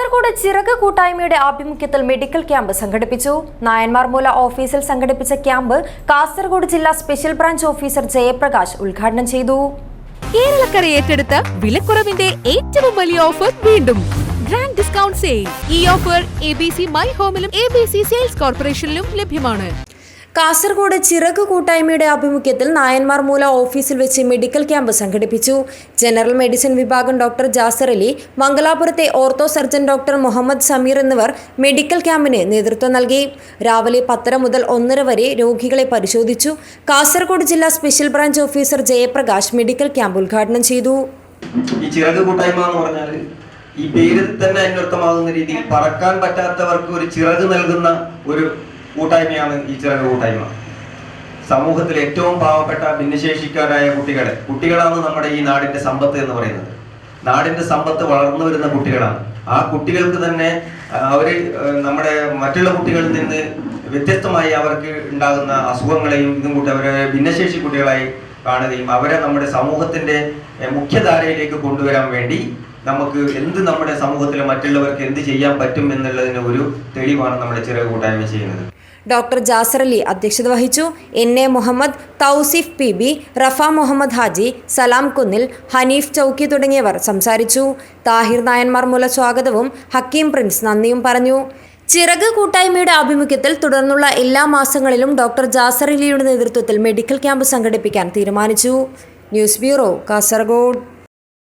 കാസർഗോഡ് ചിറക് കൂട്ടായ്മയുടെ ആഭിമുഖ്യത്തിൽ medical camp സംഘടിപ്പിച്ചു. നായന്മാർമൂല ഓഫീസിൽ സംഘടിപ്പിച്ച ക്യാമ്പ് കാസർഗോഡ് ജില്ലാ സ്പെഷ്യൽ ബ്രാഞ്ച് ഓഫീസർ ജയപ്രകാശ് ഉദ്ഘാടനം ചെയ്തു. കേരളക്കര ഏറ്റെടുത്ത വിലക്കുറവിന്റെ ഏറ്റവും വലിയ ഓഫർ വീണ്ടും ഗ്രാൻഡ് ഡിസ്കൗണ്ട് സെയിൽ. ഈ ഓഫർ ABC മൈ ഹോമിലും ABC സെയിൽസ് കോർപ്പറേഷനിലും ലഭ്യമാണ്. കാസർഗോഡ് ചിറക് കൂട്ടായ്മയുടെ ആഭിമുഖ്യത്തിൽ നായന്മാർമൂല ഓഫീസിൽ വെച്ച് മെഡിക്കൽ ക്യാമ്പ് സംഘടിപ്പിച്ചു. ജനറൽ മെഡിസിൻ വിഭാഗം ഡോക്ടർ ജാസർ അലി, മംഗലാപുരത്തെ ortho surgeon doctor Muhammad Sameer എന്നിവർ മെഡിക്കൽ ക്യാമ്പിന് നേതൃത്വം നൽകി. രാവിലെ 10 മുതൽ 1:30 വരെ രോഗികളെ പരിശോധിച്ചു. കാസർഗോഡ് ജില്ലാ special branch officer Jayaprakash medical camp ഉദ്ഘാടനം ചെയ്തു. ഈ ചിറക് കൂട്ടായ്മ എന്ന് പറഞ്ഞാൽ ഈ പേരിൽ തന്നെ അന്വർത്ഥമാകുന്ന രീതിയിൽ പറക്കാൻ പറ്റാത്തവർക്ക് ഒരു ചിറക് നൽകുന്ന ഒരു കൂട്ടായ്മയാണ് ഈ ചിറക് കൂട്ടായ്മ. സമൂഹത്തിലെ ഏറ്റവും പാവപ്പെട്ട ഭിന്നശേഷിക്കാരായ കുട്ടികളാണ് നമ്മുടെ ഈ നാടിന്റെ സമ്പത്ത് എന്ന് പറയുന്നത്. നാടിന്റെ സമ്പത്ത് വളർന്നു വരുന്ന കുട്ടികളാണ്. ആ കുട്ടികൾക്ക് തന്നെ അവര് നമ്മുടെ മറ്റുള്ള കുട്ടികളിൽ നിന്ന് വ്യത്യസ്തമായി അവർക്ക് ഉണ്ടാകുന്ന അസുഖങ്ങളെയും ഇതും കൂട്ടി അവരെ ഭിന്നശേഷി കുട്ടികളായി കാണുകയും അവരെ നമ്മുടെ സമൂഹത്തിന്റെ മുഖ്യധാരയിലേക്ക് കൊണ്ടുവരാൻ വേണ്ടി നമുക്ക് നമ്മുടെ സമൂഹത്തിലെ മറ്റുള്ളവർക്ക് എന്ത് ചെയ്യാൻ പറ്റും എന്നുള്ളതിന് ഒരു തെളിവാണ് നമ്മുടെ ചിറക് കൂട്ടായ്മ ചെയ്യുന്നത്. ഡോക്ടർ ജാസർ അലി അധ്യക്ഷത വഹിച്ചു. NA മുഹമ്മദ്, തൗസിഫ് PB, റഫ മുഹമ്മദ് ഹാജി, സലാം കുന്നിൽ, ഹനീഫ് ചൗക്കി തുടങ്ങിയവർ സംസാരിച്ചു. താഹിർ നായന്മാർമൂല സ്വാഗതവും ഹക്കീം പ്രിൻസ് നന്ദിയും പറഞ്ഞു. ചിറക് കൂട്ടായ്മയുടെ ആഭിമുഖ്യത്തിൽ തുടർന്നുള്ള എല്ലാ മാസങ്ങളിലും ഡോക്ടർ ജാസർ അലിയുടെ നേതൃത്വത്തിൽ മെഡിക്കൽ ക്യാമ്പ് സംഘടിപ്പിക്കാൻ തീരുമാനിച്ചു. News bureau, Kasaragod.